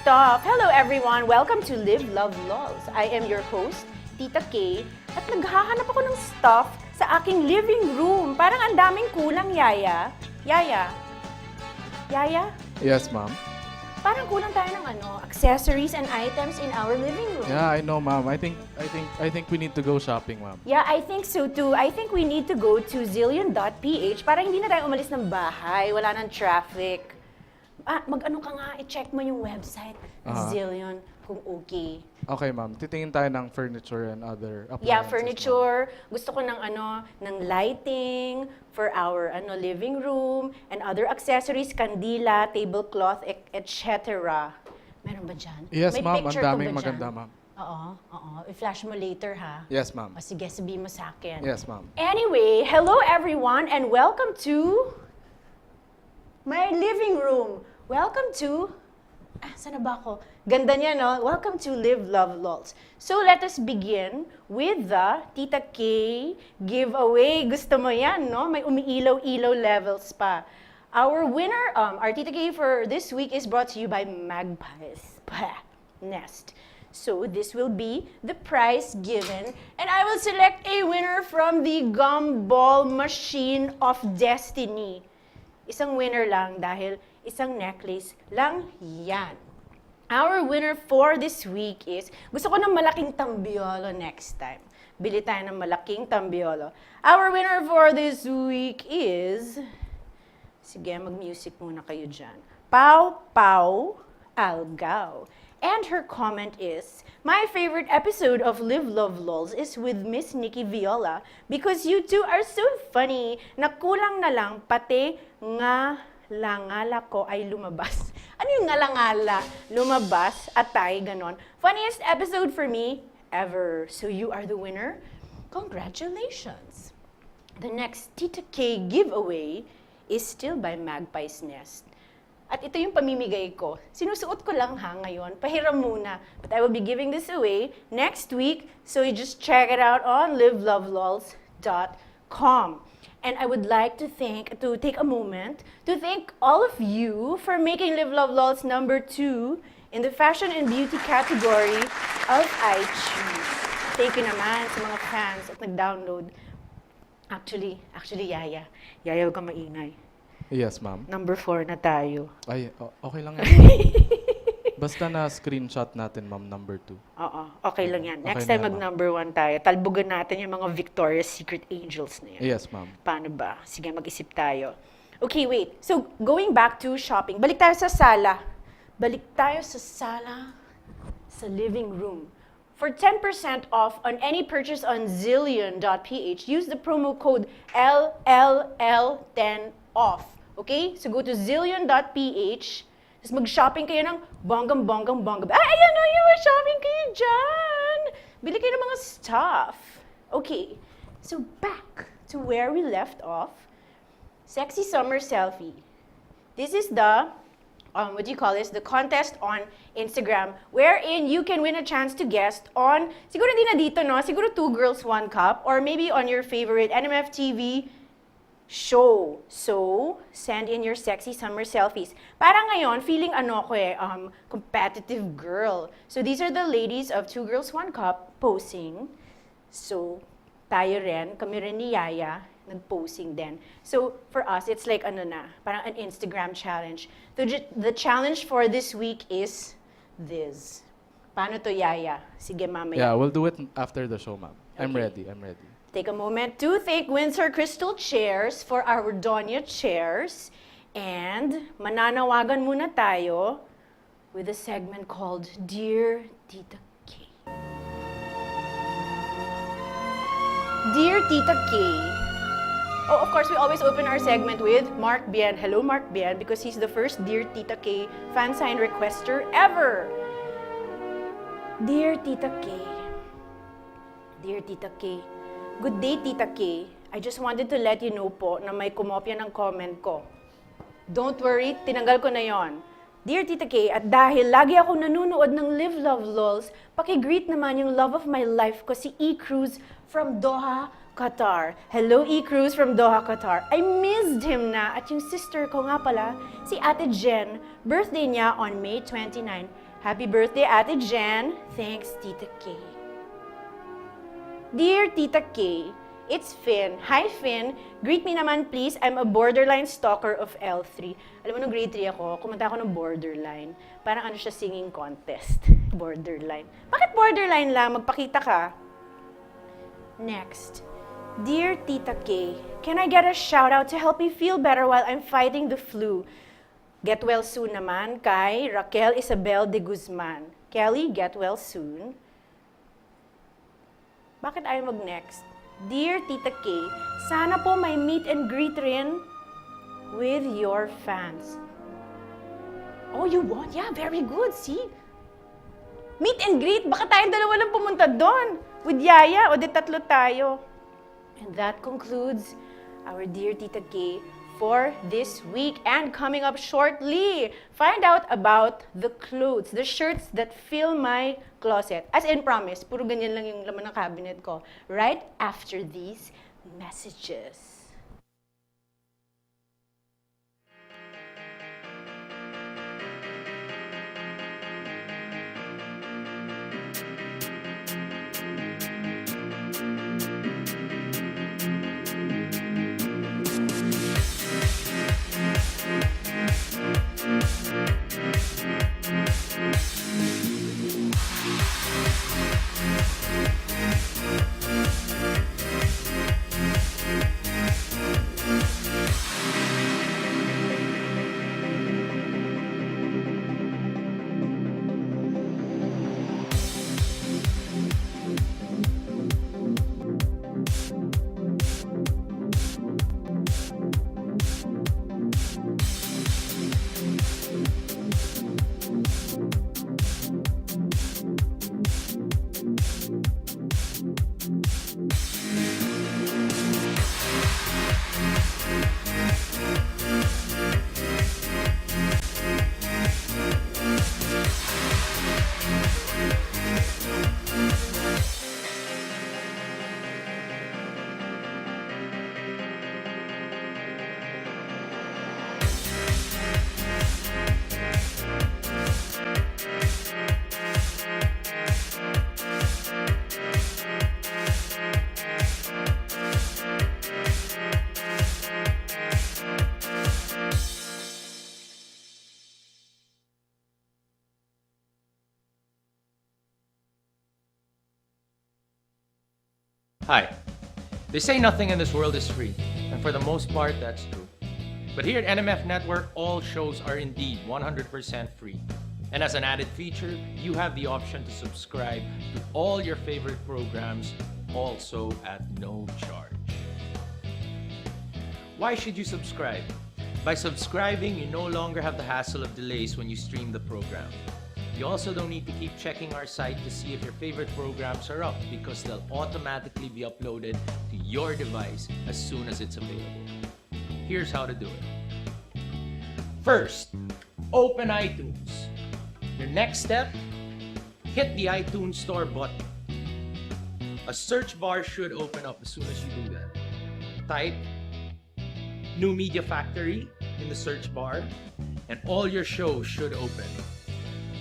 stuff. Hello everyone! Welcome to Live, Love, LOLz. I am your host, Tita K, at naghahanap ako ng stuff sa aking living room. Parang ang daming kulang, Yaya. Yaya? Yaya? Yes, ma'am. Parang kulang tayo ng accessories and items in our living room. Yeah, I know, ma'am. I think we need to go shopping, ma'am. Yeah, I think so too. I think we need to go to zillion.ph para hindi na tayo umalis ng bahay, wala nang traffic. Mag-ano ka nga, i-check mo yung website, Zillion, kung okay. Okay, ma'am. Titingin tayo ng furniture and other appliances. Yeah, furniture. Gusto ko ng ng lighting for our living room and other accessories, kandila, tablecloth, etc. Meron ba dyan? Yes, May ma'am. Ang picture ko daming ba dyan? maganda, ma'am. Oo. I-flash mo later, ha? Yes, ma'am. O sige, sabihin mo sa akin. Yes, ma'am. Anyway, hello everyone and welcome to my living room. Welcome to... saan na ba ako? Ganda niya, no? Welcome to Live, Love, LOLz. So, let us begin with the Tita K giveaway. Gusto mo yan, no? May umiilaw-ilaw levels pa. Our winner, our Tita K for this week is brought to you by Magpies Nest. So, this will be the prize given. And I will select a winner from the Gumball Machine of Destiny. Isang winner lang dahil isang necklace lang yan. Our winner for this week is, gusto ko ng malaking tambiolo next time. Bili tayo ng malaking tambiolo. Our winner for this week is, sige, mag-music muna kayo dyan. Pau Pau Algao. And her comment is, my favorite episode of Live, Love, LOLz is with Miss Nikki Viola because you two are so funny. Nakulang na lang, pati nga langala ko ay lumabas. Ano yung ngalangala? Lumabas, atay, ganon. Funniest episode for me ever. So you are the winner. Congratulations. The next Tita K giveaway is still by Magpies Nest. At ito yung pamimigay ko. Sinusuot ko lang ngayon. Pahiram muna. But I will be giving this away next week. So you just check it out on livelovelolz.com. And I would like to take a moment to thank all of you for making Live, Love, LOLz #2 in the fashion and beauty category of iTunes. Thank you naman sa mga fans at nag-download. Actually, Yaya, huwag ka maingay. Yes, ma'am. Number 4 na tayo. Ay, okay lang yan. Basta na screenshot natin, ma'am, number 2. Oo, okay lang yan. Next Okay time na, mag-number 1 tayo. Talbugan natin yung mga Victoria's Secret Angels na yan. Yes, ma'am. Paano ba? Sige, mag-isip tayo. Okay, wait. So, going back to shopping. Balik tayo sa sala. Sa living room. For 10% off on any purchase on zillion.ph, use the promo code LLL10OFF. Okay? So, go to zillion.ph. Tapos mag-shopping kayo ng bonggang-bonggang-bongga. Ayan o, yung shopping kayo dyan! Bili kayo ng mga stuff. Okay, so back to where we left off. Sexy Summer Selfie. This is the, the contest on Instagram wherein you can win a chance to guest on, siguro hindi na dito, no? Siguro 2 Girls, 1 Cup or maybe on your favorite NMF TV show. So, send in your sexy summer selfies. Parang ngayon, feeling competitive girl. So, these are the ladies of 2 Girls, 1 Cup posing. So, tayo rin, kami rin ni Yaya, nag-posing din. So, for us, it's like parang an Instagram challenge. The challenge for this week is this. Paano to, Yaya? Sige, mamaya. Yeah, we'll do it after the show, ma'am. I'm Okay. ready. Take a moment to thank Windsor Crystal Chairs for our Donya chairs. And mananawagan muna tayo with a segment called Dear Tita K. Dear Tita K. Oh, of course, we always open our segment with Mark Bien. Hello, Mark Bien, because he's the first Dear Tita K fan sign requester ever. Dear Tita K. Dear Tita K. Good day, Tita K. I just wanted to let you know po na may kumopya ng comment ko. Don't worry, tinanggal ko na yon. Dear Tita K, at dahil lagi ako nanunood ng Live, Love, LOLz, paki-greet naman yung love of my life ko si E-Cruz from Doha, Qatar. Hello, E-Cruz from Doha, Qatar. I missed him na at yung sister ko nga pala, si Ate Jen, birthday niya on May 29. Happy birthday, Ate Jen. Thanks, Tita K. Dear Tita K, it's Finn. Hi, Finn. Greet me naman, please. I'm a borderline stalker of L3. Alam mo, nung grade 3 ako, kumanta ako ng borderline. Parang ano siya, singing contest. Borderline. Bakit borderline lang? Magpakita ka. Next. Dear Tita K, can I get a shout out to help me feel better while I'm fighting the flu? Get well soon naman kay Raquel Isabel de Guzman. Kelly, get well soon. Bakit ayaw mag-next? Dear Tita K, sana po may meet and greet rin with your fans. Oh, you want? Yeah, very good. See? Meet and greet. Baka tayong dalawa lang pumunta doon. With Yaya, o di tatlo tayo. And that concludes our Dear Tita K for this week. And coming up shortly, find out about the clothes, the shirts that fill my closet. As in, promise, puro ganyan lang yung laman ng cabinet ko. Right after these messages. Hi. They say nothing in this world is free, and for the most part, that's true. But here at NMF Network, all shows are indeed 100% free. And as an added feature, you have the option to subscribe to all your favorite programs, also at no charge. Why should you subscribe? By subscribing, you no longer have the hassle of delays when you stream the program. You also don't need to keep checking our site to see if your favorite programs are up, because they'll automatically be uploaded to your device as soon as it's available. Here's how to do it. First, open iTunes. Your next step, hit the iTunes Store button. A search bar should open up as soon as you do that. Type New Media Factory in the search bar, and all your shows should open.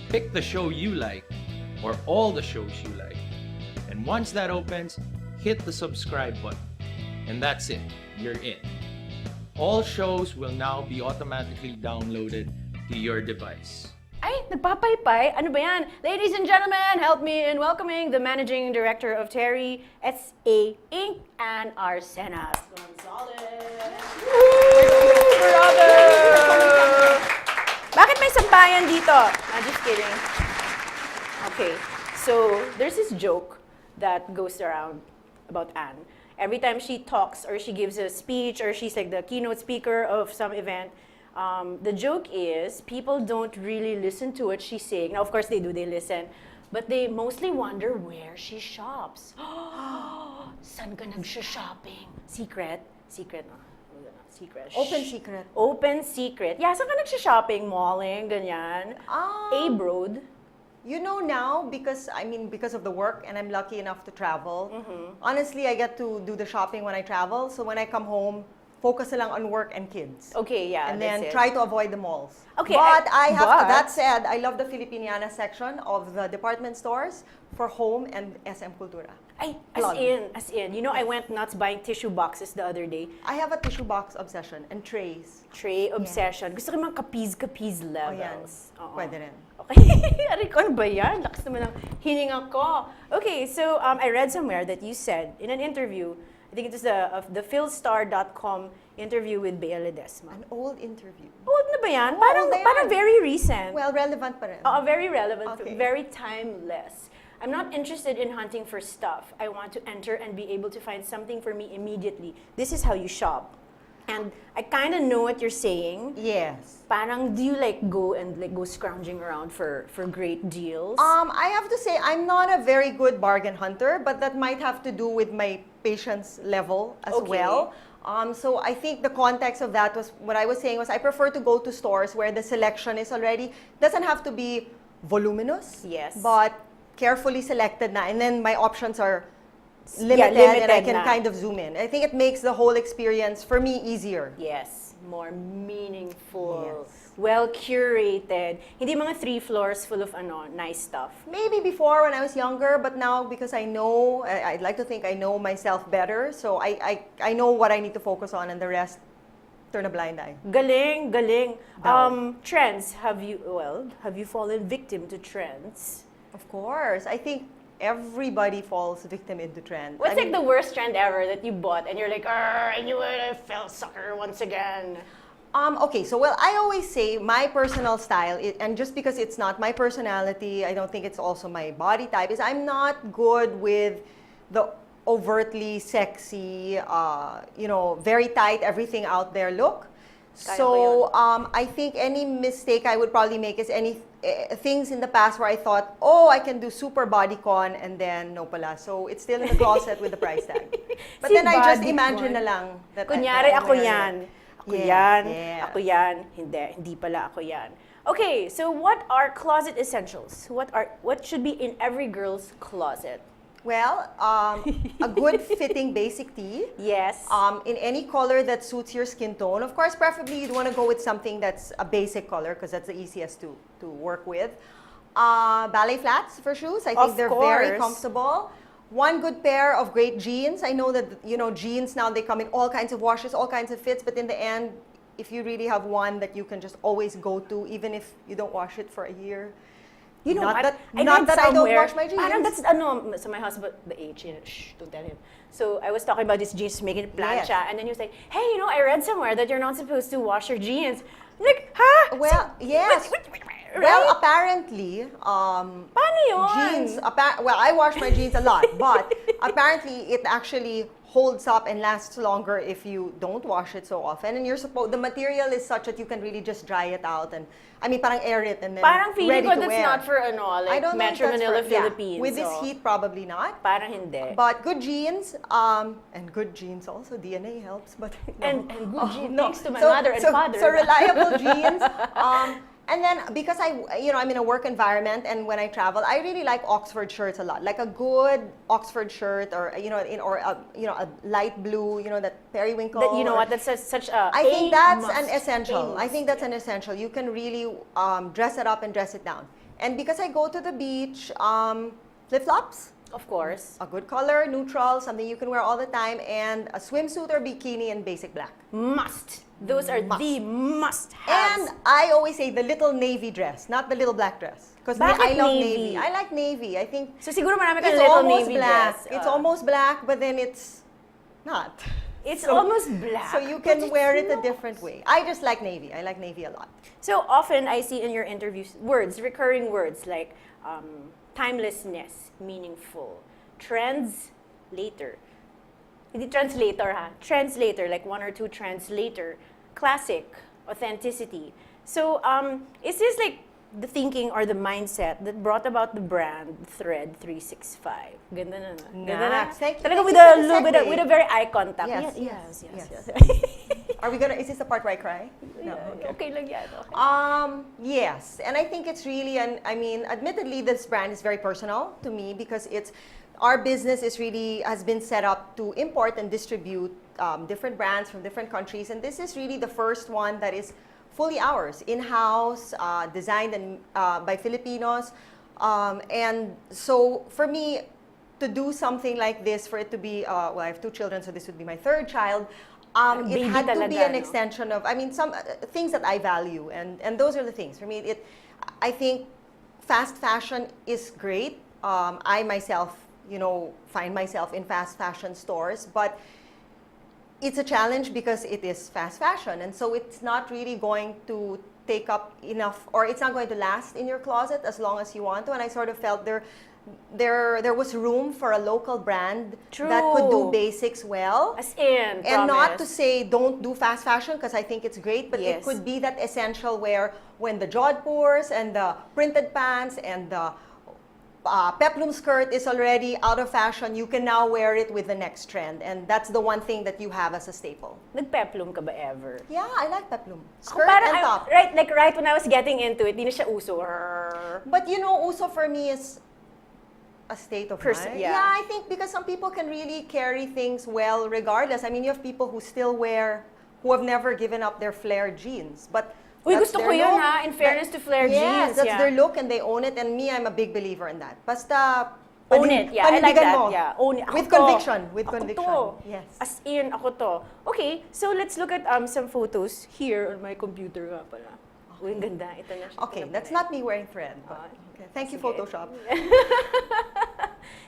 Pick the show you like, or all the shows you like. And once that opens, hit the subscribe button. And that's it, you're in. All shows will now be automatically downloaded to your device. Ay, nagpapaypay? Ano ba yan? Ladies and gentlemen, help me in welcoming the Managing Director of Terry SA Inc. and Arsenas Gonzalez. Brother! Bakit may sampayan dito? Just kidding. Okay, so there's this joke that goes around about Anne. Every time she talks or she gives a speech or she's like the keynote speaker of some event, the joke is people don't really listen to what she's saying. Now, of course they do, they listen. But they mostly wonder where she shops. Saan ka nagsha-shopping? Secret? Secret, no? Secret. Open secret. Open secret. Yeah, saan ka nagsha-shopping? Malling, ganyan. A-Broad. You know now, because of the work, and I'm lucky enough to travel. Honestly, I get to do the shopping when I travel. So when I come home, focus na lang on work and kids. Okay, yeah, And that's then it. try to avoid the malls. Okay, but but- that said, I love the Filipiniana section of the department stores for home and SM Cultura. Ay, Plug. as in. You know, I went nuts buying tissue boxes the other day. I have a tissue box obsession and trays. Tray obsession. Gusto ko yung mga kapiz-kapiz Oh, yan. levels. Oo. Pwede rin. Okay. Aray ko, ano ba yan? Lakas naman ng hininga ko. Okay, so I read somewhere that you said in an interview, I think it was the philstar.com interview with Bea Ledesma. An old interview. Old na ba yan? Oo, Parang, old na yan. parang very recent. Well, relevant pa rin. Very relevant, Okay. very timeless. I'm not interested in hunting for stuff. I want to enter and be able to find something for me immediately. This is how you shop. And I kind of know what you're saying. Yes. Parang, do you go scrounging around for great deals? I have to say, I'm not a very good bargain hunter, but that might have to do with my patience level as Okay. well. So I think the context of that was, what I was saying was, I prefer to go to stores where the selection is already, doesn't have to be voluminous, Yes. but carefully selected na, and then my options are Yeah, limited, and I limited can na. kind of zoom in. I think it makes the whole experience, for me, easier. Yes, more meaningful, Yes. well curated. Hindi mga 3 floors full of nice stuff. Maybe before when I was younger, but now because I know, I'd like to think I know myself better, so I know what I need to focus on, and the rest, turn a blind eye. Galing, galing. Daw. Trends, have you fallen victim to trends? Of course, I think everybody falls victim into trend. What's I like mean, the worst trend ever that you bought and you're like, I knew it, I fell sucker once again. Okay, so well, I always say my personal style, and just because it's not my personality, I don't think it's also my body type, is I'm not good with the overtly sexy, very tight, everything out there look. Kaya So ko I think any mistake I would probably make is things in the past where I thought, oh, I can do super bodycon, and then no pala. So it's still in the closet with the price tag. But Si then I just bodycon. imagine na lang that Kunyari, I'm ako wearing yan. it. Ako Yes, yan. yes. Ako yan. Hindi pala ako yan. Okay, so what are closet essentials? What should be in every girl's closet? Well, a good fitting basic tee. Yes. In any color that suits your skin tone. Of course, preferably you'd want to go with something that's a basic color because that's the easiest to work with. Ballet flats for shoes. I think Of they're very course. comfortable. One good pair of great jeans. I know that, jeans now, they come in all kinds of washes, all kinds of fits, but in the end, if you really have one that you can just always go to, even if you don't wash it for a year. You know not what? That, I not read that I don't somewhere- wash my jeans. Parang that's, so my husband, the age, shh, don't tell him. So I was talking about this jeans, making it plancha, Yes. and then he was like, hey, I read somewhere that you're not supposed to wash your jeans. I'm like, huh? Well, yes. Right? Well, apparently, Paano yun? jeans, well, I wash my jeans a lot, but apparently it actually holds up and lasts longer if you don't wash it so often. And the material is such that you can really just dry it out, and parang air it and then Parang feeling ready ko to that's wear. not for I like don't know if Metro that's Manila, for- yeah. Philippines. With this so heat, probably not. Parang hindi. But good jeans, and good jeans also, DNA helps, but no. And good jeans, no. thanks to my mother and father. So reliable jeans. And then because I'm in a work environment, and when I travel, I really like Oxford shirts a lot. Like a good Oxford shirt, or a light blue, that periwinkle. That, you know or- what? That's such a. I think that's must. an essential. A I must, think that's yeah. an essential. You can really dress it up and dress it down. And because I go to the beach, flip-flops. Of course. A good color, neutral, something you can wear all the time, and a swimsuit or bikini in basic black. Must. Those are Must. the must-haves. And I always say the little navy dress, not the little black dress. Because Bakit I love navy? navy. I like navy. I think So siguro marami kang it's little almost navy black. dress. It's almost black, but then it's not. It's so- almost black. So you but can it's wear it a not. different way. I just like navy. I like navy a lot. So often I see in your interviews recurring words like timelessness, meaningful, trends later. Hindi translator ha. Translator, like 1 or 2 trends later. Classic, authenticity. So is this like the thinking or the mindset that brought about the brand Thread 365? Ganda na na. Ganda na. Nice. Thank you. Talaga Thank with you a for the little bit segue. with a very eye contact. Yes, Yes. yes. Are we gonna? Is this the part where I cry? No. Okay. Okay lang yan. Okay. Yes, and I think it's really, admittedly, this brand is very personal to me because our business has been set up to import and distribute different brands from different countries, and this is really the first one that is fully ours, in-house, designed by Filipinos. And so for me, to do something like this, for it to be, well, I have 2 children, so this would be my 3rd child. It Baby had to be talaga, an no? extension of, I mean, some things that I value, and those are the things. For me, I think fast fashion is great. I myself, find myself in fast fashion stores, but it's a challenge because it is fast fashion, and so it's not really going to take up enough, or it's not going to last in your closet as long as you want to. And I sort of felt there was room for a local brand that could do True. basics well. As in, And not to promise. say don't do fast fashion, because I think it's great, but it Yes. could be that essential where when the jodhpurs and the printed pants and the peplum skirt is already out of fashion, you can now wear it with the next trend. And that's the one thing that you have as a staple. Nagpeplum ka ba ever? Yeah, I like peplum. Ako Skirt parang, and top. right when I was getting into it, di na siya uso. But uso for me is a state of mind. Yeah. I think because some people can really carry things well regardless. I mean, you have people who still who have never given up their flared jeans. But Uy, that's gusto their ko yun look. ha, in fairness to flared Yes, jeans. that's yeah. their look and they own it. And me, I'm a big believer in that. Basta, Own it, yeah. I like panindigan that, mo. yeah. Own it. Ako With to. conviction. With Ako conviction. to. Yes. As in, ako to. Okay, so let's look at some photos here on my computer nga pala. Uy, ang ganda. Ito na siya. Okay, Ito na that's pala. not me wearing thread. But, Ah, okay. Thank you, sige. Photoshop.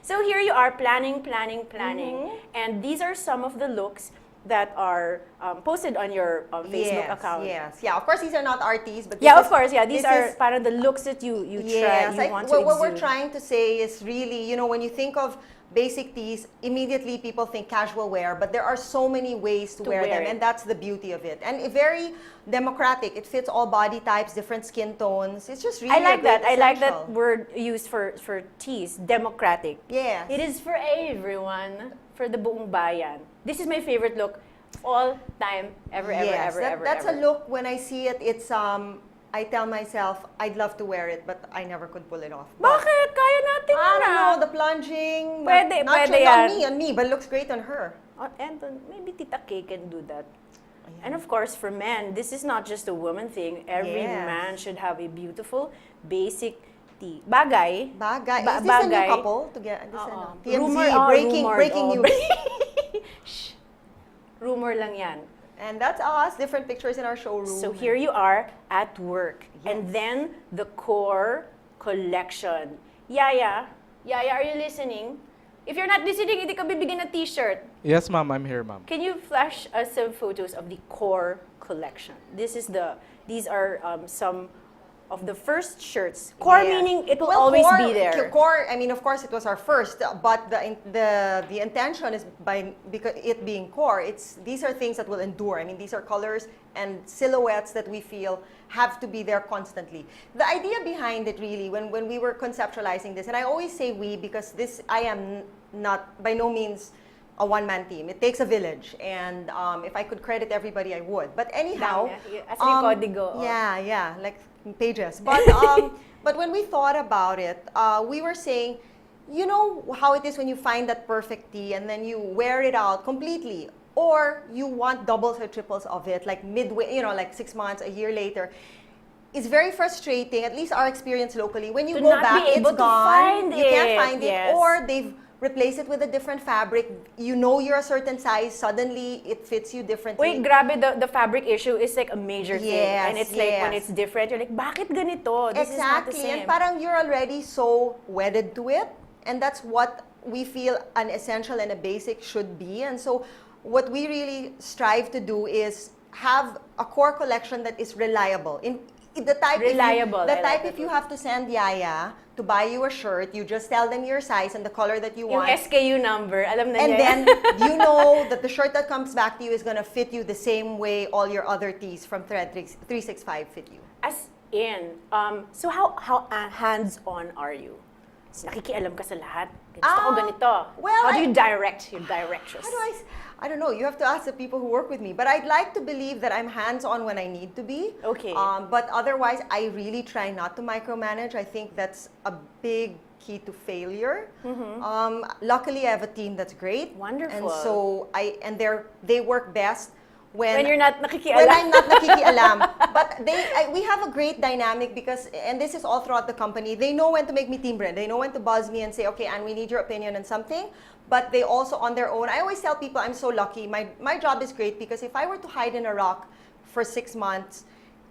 So here you are, planning. Mm-hmm. And these are some of the looks that are posted on your Facebook account. Yes. Yeah, of course, these are not RTs, but Yeah, this of course. Yeah, these this are is- parang the looks that you Yes, try, you want to what we're exude. trying to say is really, when you think of basic tees, immediately people think casual wear, but there are so many ways to wear wear them, it. and that's the beauty of it. And very democratic. It fits all body types, different skin tones. It's just really I like a great that. I like that essential. word used for tees, democratic. Yes. It is for everyone, for the buong bayan. This is my favorite look all time, ever, Yes, ever. that's a look. When I see it, it's I tell myself I'd love to wear it, but I never could pull it off. But Bakit? Kaya natin I yun don't ah. know, the plunging. Pwede, not pwede sure, yan. on me, but it looks great on her. And maybe Tita K can do that. And of course, for men, this is not just a woman thing. Every Yes. man should have a beautiful, basic tee. Bagay. Bagay. Ba- Is this a new bagay. couple? To get this Oo. TMZ, Rumor, breaking rumored, news. Shh. Rumor lang yan. And that's us, different pictures in our showroom. So here you are at work. And Yes. then the core collection. Yaya, are you listening? If you're not listening, hindi ka bibigyan ng t-shirt. Yes, ma'am. I'm here, ma'am. Can you flash us some photos of the core collection? These are some of the first shirts. Core Yes. meaning it will Well, always core, be there. Core, I mean, of course, it was our first, but the intention is because it being core. These are things that will endure. I mean, these are colors and silhouettes that we feel have to be there constantly. The idea behind it, really, when we were conceptualizing this, and I always say we because I am not by no means a one-man team. It takes a village, and if I could credit everybody, I would. But anyhow, Dami. As in código, oh. yeah, like pages. But but when we thought about it, we were saying, you know how it is when you find that perfect tee and then you wear it out completely, or you want doubles or triples of it, like midway, like 6 months, a year later. It's very frustrating, at least our experience locally. When you To go not back, be able it's to gone. find You can't it, find it, yes. or they've replaced it with a different fabric. You know you're a certain size, suddenly it fits you differently. Wait, grabe, the fabric issue is like a major thing. Yes, And it's like when yes. it's different, you're like, bakit ganito? This is not the Exactly. same. And parang you're already so wedded to it. And that's what we feel an essential and a basic should be. And so what we really strive to do is have a core collection that is reliable. The type Reliable, I like if that you word. have to send Yaya to buy you a shirt, you just tell them your size and the color that you Yung want. SKU number, alam na And niya. then you know that the shirt that comes back to you is gonna fit you the same way all your other tees from Thread 365 fit you. As in, so how hands-on are you? So, nakikialam ka sa lahat? Gusto ko ganito. well, How do you direct your directions? How do I don't know. You have to ask the people who work with me. But I'd like to believe that I'm hands-on when I need to be. Okay. But otherwise, I really try not to micromanage. I think that's a big key to failure. Luckily, I have a team that's great. Wonderful. And so they work best When you're not nakikialam. when I'm not nakikialam. But we have a great dynamic because, and this is all throughout the company, they know when to make me timbre. They know when to buzz me and say, okay, Anne, we need your opinion on something. But they also, on their own, I always tell people I'm so lucky. My job is great because if I were to hide in a rock for 6 months,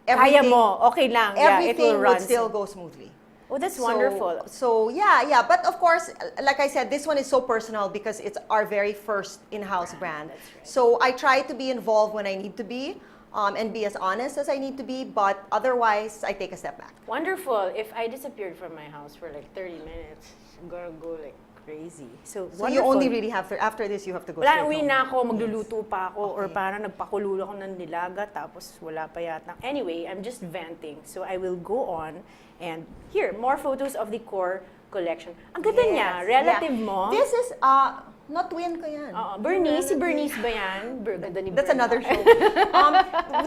Kaya mo, okay lang. Yeah, it everything will run. would still go smoothly. Oh, that's wonderful. So yeah. But of course, like I said, this one is so personal because it's our very first in-house brand. That's right. So I try to be involved when I need to be and be as honest as I need to be. But otherwise, I take a step back. Wonderful. If I disappeared from my house for like 30 minutes, I'm gonna go like crazy. So You only really have to, after this, you have to go Wala, straight uwi home. na ako, magluluto pa ako, or Okay. parang nagpakulo ako ng nilaga, tapos wala pa yata. Anyway, I'm just venting. So I will go on, and here, more photos of the core collection. Ang ganda niya, relative mo. This is, not twin ko yan. Oo, Bernice, si Bernice ba yan? Ganda ni That's Bernice. another show.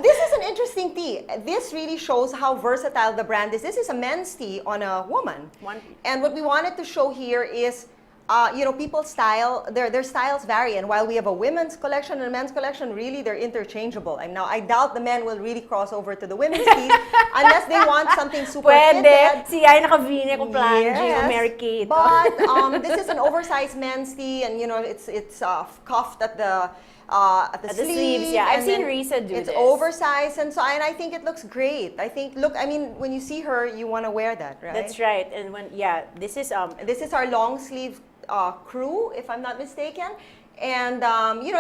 This is an interesting tee. This really shows how versatile the brand is. This is a men's tee on a woman. And what we wanted to show here is, people's style, their styles vary. And while we have a women's collection and a men's collection, really they're interchangeable. And now I doubt the men will really cross over to the women's tees unless they want something super Pwede. fitted. Si ay naka-v-neck o planji o Yes, Mary Kate. But this is an oversized men's tee, and it's cuffed at the sleeves, yeah. I've and seen then Risa do it's this. oversized, and I think it looks great. When you see her, you want to wear that, right? That's right. And this is This is our long sleeve crew, if I'm not mistaken. And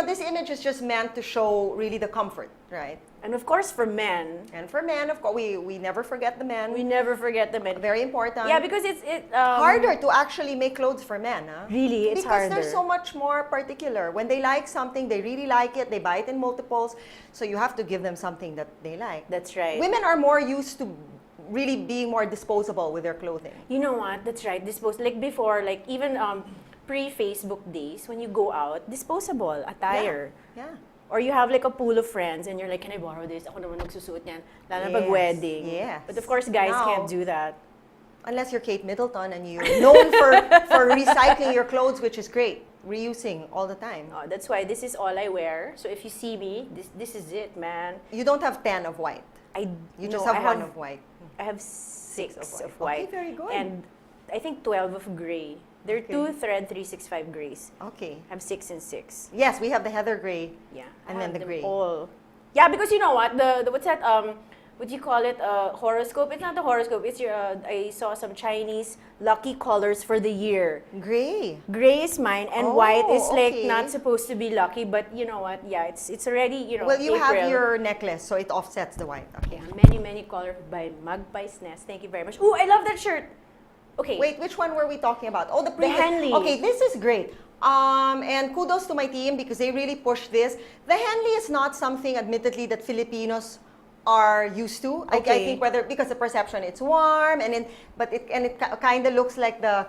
this image is just meant to show really the comfort, right? and of course for men, And for men, of course, we never forget the men. we never forget the men. Very important. Yeah, because it's harder to actually make clothes for men, huh? Really, it's because harder. they're so much more particular. When they like something, they really like it. They buy it in multiples, so you have to give them something that they like. That's right. Women are more used to really being more disposable with their clothing. You know what? That's right. Like before, like even pre-Facebook days, when you go out, disposable attire. Yeah. Or you have like a pool of friends and you're like, can I borrow this? Ako naman nagsusuot niyan. Lalo na pag Yes, wedding. yes. But of course, guys Now- can't do that. Unless you're Kate Middleton and you're known for recycling your clothes, which is great, reusing all the time. Oh, that's why this is all I wear. So if you see me, this is it, man. You don't have 10 of white. You just have one of white. I have six of of white. white. Okay, very good. And I think 12 of gray. There are Okay. 2 thread 365 grays. Okay. I have 6 and 6. Yes, we have the heather gray. Yeah. And I then have the them gray. all. Yeah, because you know what? The what's that? What do you call it? Horoscope. It's not the horoscope. It's your. I saw some Chinese lucky colors for the year. Gray. Gray is mine, and Oh, white is like okay. not supposed to be lucky. But you know what? Yeah, it's already Well, you have April. your necklace, so it offsets the white. Okay. Yeah, many colors by Magpie's Nest. Thank you very much. Ooh, I love that shirt. Okay. Wait, which one were we talking about? Oh, the previous. Henley. Okay, this is great. And kudos to my team because they really pushed this. The Henley is not something, admittedly, that Filipinos are used to. I Okay. think because the perception it's warm and it kind of looks like the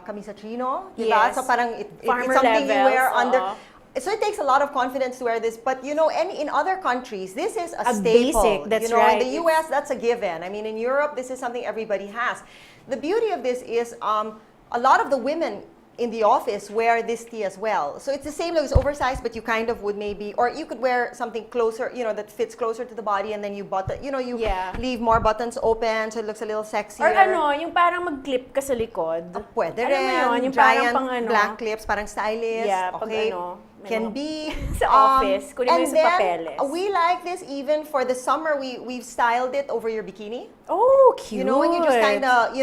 camisa chino, diba? Yes. So parang it's Farmer something you wear levels, under. oo. So it takes a lot of confidence to wear this, but in other countries, this is a A staple. basic, that's In right. the U.S., that's a given. I mean, in Europe, this is something everybody has. The beauty of this is a lot of the women in the office wear this tee as well. So it's the same look, it's oversized, but you kind of would maybe, or you could wear something closer, that fits closer to the body, and then you Yeah. leave more buttons open, so it looks a little sexier. Or yung parang mag-clip ka sa likod. Pwede Alam mo rin. yun, yung parang Giant pang ano. black clips, parang stylish. Yeah, pag okay. ano, Can be. Sa office, kunin mo and yung sa then, papeles. we like this even for the summer. We've styled it over your bikini. Oh, cute. When you just kind of,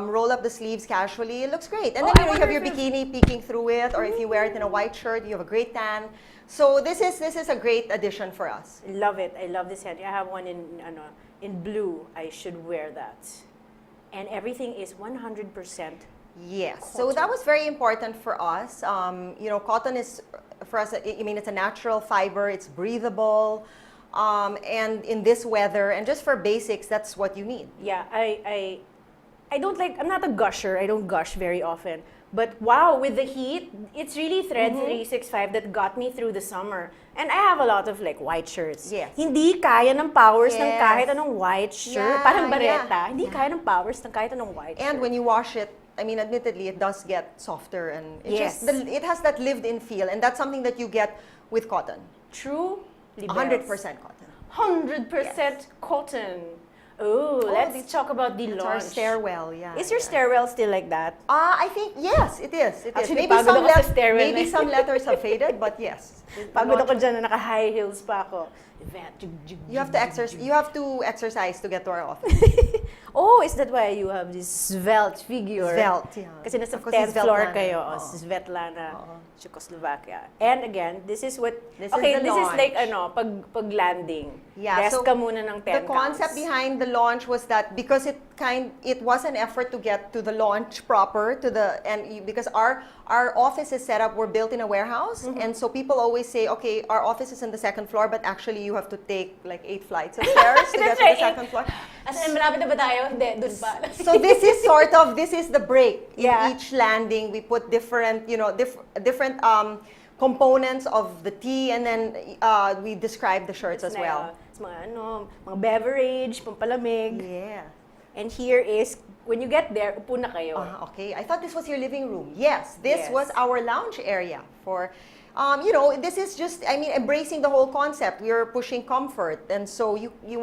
roll up the sleeves casually, it looks great. And Oh, then, I you have wonder your if bikini peeking through it, or if you wear it in a white shirt, you have a great tan. So this is a great addition for us. Love it. I love this hat. I have one in blue. I should wear that. And everything is 100%. Yes. So that was very important for us. Cotton is, for us, it's a natural fiber. It's breathable. And in this weather, and just for basics, that's what you need. Yeah, I don't like, I'm not a gusher. I don't gush very often. But wow, with the heat, it's really Thread 365 that got me through the summer. And I have a lot of like white shirts. Yes. Hindi kaya ng powers ng Yes. kahit anong white shirt. Yeah, Parang bareta. yeah. Hindi kaya ng powers ng kahit anong white shirt. And when you wash it, I mean, admittedly, it does get softer and it Yes. it has that lived-in feel, and that's something that you get with cotton. True. 100% cotton. 100% cotton. Oh, let's this- talk about the It's our launch. stairwell, yeah. Is your stairwell still like that? I think, yes, it is. It is. Actually, pagod ako sa stairwell maybe na some letters have faded, but yes. Pagod ako dyan na naka-high heels pa ako. You have to exercise. You have to exercise to get to our office. Oh, is that why you have this svelte figure? Svelte, yeah. Kasi nasa Of course, 10th it's floor Svetlana. kayo. Oo. Svetlana, Oo. Czechoslovakia. And again, this is what... This is okay, the this is like launch. pag-landing. Yeah, Desk so ka muna ng 10 The concept counts. behind the launch was that because it was an effort to get to the launch proper because our office is set up, we're built in a warehouse, Mm-hmm. and so people always say, okay, our office is on the 2nd floor, but actually you have to take like 8 flights of stairs to get That's to the right, 2nd floor. As in, malapit na ba tayo? Hindi, dun pa. So this is the break. In Yeah. each landing, we put different, different components of the tea, and then we describe the shirts as well. It's mga beverage, pampalamig. Yeah. And here is, when you get there, upo na kayo. Okay, I thought this was your living room. Yes, this Yes. was our lounge area for, this is just, embracing the whole concept. We are pushing comfort, and so we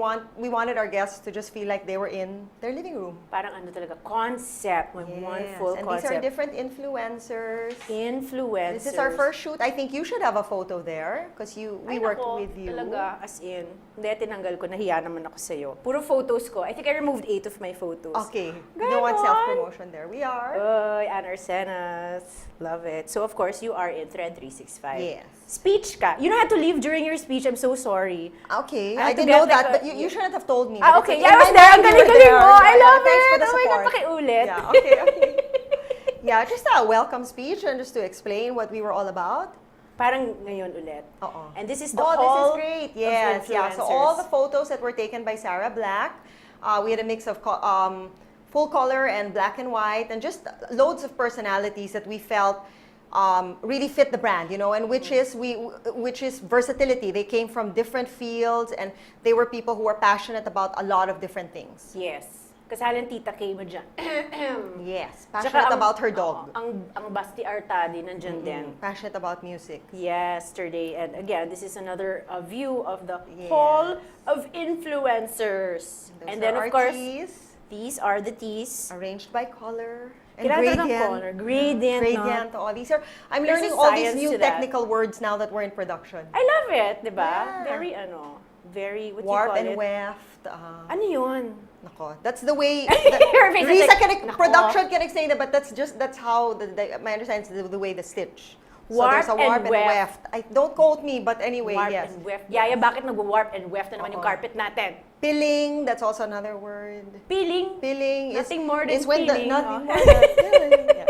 wanted our guests to just feel like they were in their living room. Parang ano talaga, concept. May one full and concept. these are different influencers. Influencers. This is our first shoot. I think you should have a photo there because we worked with you. Talaga, as in. Hindi, tinanggal ko. Nahiya naman ako sa'yo. Puro photos ko. I think I removed 8 of my photos. Okay, no one Ganon. self-promotion there. We are. Oy, Anna Arsenas. Love it. So, of course, you are in Thread 365. Yes. Speech ka. You had to leave during your speech. I'm so sorry. Okay, I I have to didn't know get like that, a- but you shouldn't have told me. Ah, But okay. it's Yeah, I in was my there. Ang mind you were galing-galing there. mo. I Yeah, love thanks it. for the Oh my God, support. pakiulit. Yeah, okay. Yeah, just a welcome speech and just to explain what we were all about. Parang ngayon ulit. Uh-oh. And this is the Oh, hall this is great. of Yes, yeah. So all the influencers. photos that were taken by Sarah Black, we had a mix of full color and black and white, and just loads of personalities that we felt really fit the brand, and which is versatility. They came from different fields, and they were people who were passionate about a lot of different things. Yes. Kasalan Tita Kay mo dyan. Yes, Tsaka passionate ang- about her dog. Ang Basti Artadi nandyan din. Passionate about music. Yesterday. And again, this is another view of the Yes. hall of influencers. Those And then, are of our course, teas, these are the teas. arranged by color and Kailangan ng gradient. color. Gradient, no? Gradient. All these are. I'm There's learning a all these science new to that. technical words now that we're in production. I love it, di ba? Yeah. Very, what Warp do you and call it? weft. Ano yun? Nako, that's the way. Your face is Risa like, can, nako. production can explain that, but that's how my understanding is the way the stitch. Warp so there's a warp and and, weft. Don't quote me, but anyway, Warp yes. and weft. Yaya, bakit nag-warp and weft na naman yung Oo. carpet natin? Pilling, that's also another word. Peeling. Pilling Nothing more than is when peeling, nothing no? more than pilling. Yeah.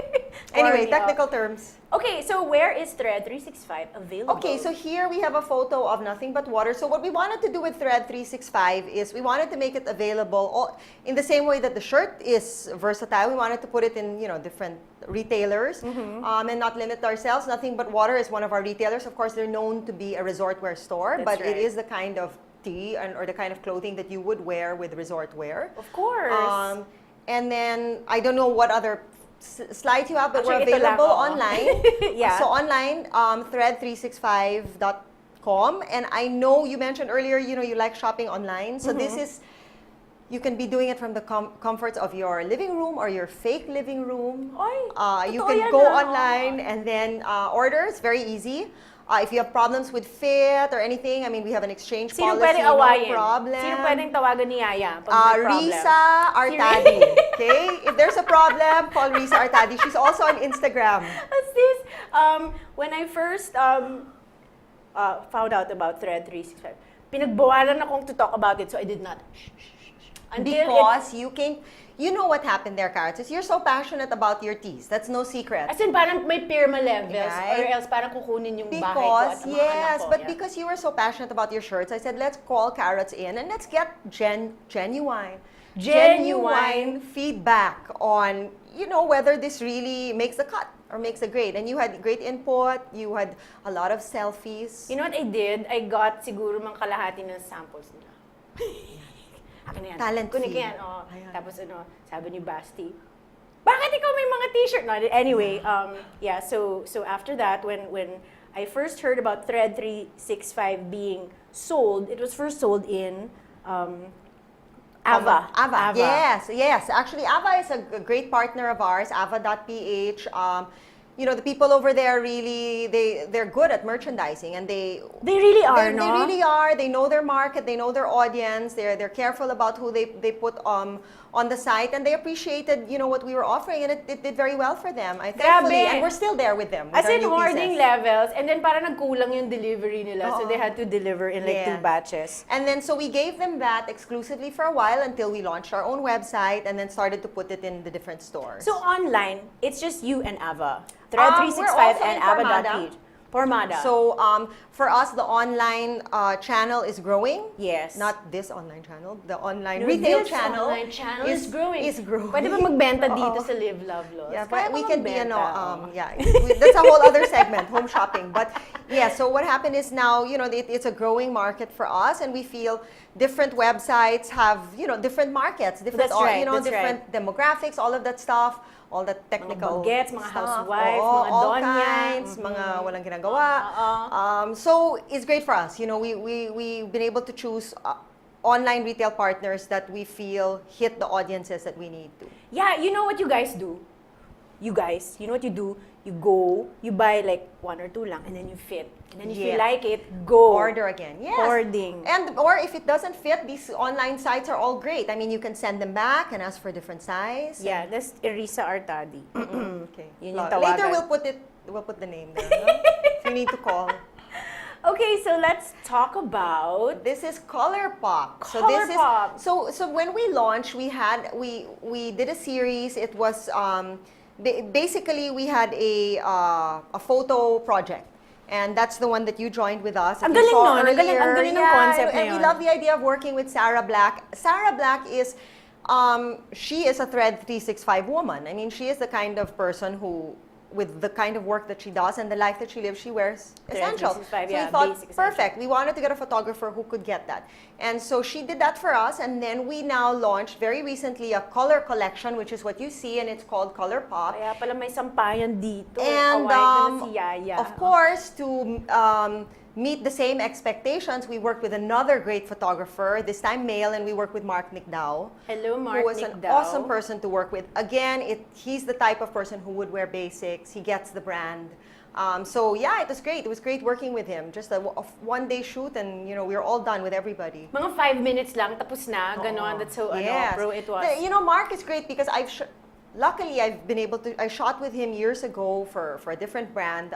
Anyway, Or, technical terms. Okay, so where is Thread 365 available? Okay, so here we have a photo of nothing but water. So what we wanted to do with Thread 365 is we wanted to make it available in the same way that the shirt is versatile. We wanted to put it in different retailers and not limit ourselves. Nothing but water is one of our retailers. Of course, they're known to be a resort wear store, That's but right. it is the kind of tee or the kind of clothing that you would wear with resort wear. Of course. And then I don't know what other slides you have, but Actually, we're ito lang, available oo. online. Yeah. So online, thread365.com. And I know you mentioned earlier, you like shopping online. So this is, you can be doing it from the comforts of your living room or your fake living room. Oy, You totoo can yan, go ah. online and then order. It's very easy. If you have problems with fit or anything, we have an exchange Sino policy, pwedeng awayin? no problem. Sino pwedeng tawagan ni Yaya pag may problem? Risa Artadi. Okay? If there's a problem, call Risa Artadi. She's also on Instagram. What's this? When I first found out about Thread 365, pinagbawalan akong to talk about it, so I did not. Because you know what happened there, Carrots, is you're so passionate about your teas. That's no secret. As in, parang may pirma levels, Right. or else parang kukunin yung bahay ko at Because, ang mga yes, anak ko. but Yeah. because you were so passionate about your shirts, I said, let's call Carrots in and let's get genuine feedback on, whether this really makes the cut or makes the grade. And you had great input, you had a lot of selfies. You know what I did? I got siguro mang kalahati ng samples nila. Akin na yan. Talent Kunin ko fee. yan, oh. Ayan. Tapos sabi ni Basti, bakit ikaw may mga t-shirt? No, anyway, yeah, so after that, when I first heard about Thread 365 being sold, it was first sold in Ava. Ava. Yes. Actually, Ava is a great partner of ours, ava.ph. You know, the people over there really, they're good at merchandising, and they really are, no? They really are. They know their market, they know their audience. They're careful about who they put on the site, and they appreciated, you know, what we were offering, and it did very well for them. Thankfully, and we're still there with them. With As our in new hoarding pieces. levels, and then parang nagkulang yung delivery nila, so Oo. they had to deliver in like 2 Yes. batches. And then, so we gave them that exclusively for a while until we launched our own website, and then started to put it in the different stores. So online, it's just you and Ava. We're Thread 365 also and in Pormada. Ava.ph. Pormada. So for us, the online channel is growing. yes. Not this online channel, the online No, retail this channel. online channel is growing. Is growing. Pwede ba magbenta dito Oo. sa Live, Love, LOLz? Yeah, Kaya but we ba can be, magbenta? yeah, that's a whole other segment, home shopping. But yeah, so what happened is now, you know, it's a growing market for us, and we feel different websites have, you know, different markets, different, That's right, you know, that's different demographics, all of that stuff, all the technical bagets, mga stuff. housewives, Oo, mga all donya. kinds, mga walang ginagawa. So it's great for us. You know, we've been able to choose online retail partners that we feel hit the audiences that we need to. Yeah, you know what you guys do? You guys, you know what you do? You go, you buy like 1 or 2 lang, and then you fit. And then if you Yes. like it, go. Order again. Yes. Hoarding. And or if it doesn't fit, these online sites are all great. I mean, you can send them back and ask for a different size. Yeah, that's Erisa Artadi. Okay. Yun yung Later tawagan. we'll put the name there. No? If you need to call. Okay, so let's talk about This is ColourPop. ColourPop. So when we launched, we did a series. It was basically we had a photo project. And that's the one that you joined with us. Ang that you galing saw nun. Ang galing earlier. ng concept na And we yun. love the idea of working with Sarah Black. Sarah Black is, she is a Thread 365 woman. I mean, she is the kind of person who, with the kind of work that she does and the life that she lives, she wears Thread essentials. 365, So yeah, we thought, basic perfect. We wanted to get a photographer who could get that. And so she did that for us. And then we now launched very recently a color collection, which is what you see, and it's called ColourPop. Kaya pala may sampayan dito. And Kawaii na si Yaya. of course, to meet the same expectations, we worked with another great photographer, this time male, and we worked with Mark Nickdow. Hello, Mark Who was an Nickdow. awesome person to work with. Again, he's the type of person who would wear basics. He gets the brand. So yeah, it was great. It was great working with him. Just a one-day shoot, and you know, we were all done with everybody. Mga 5 minutes lang, tapos na. Ganon. That's so pro it was. You know, Mark is great because luckily I've been able to. I shot with him years ago for a different brand,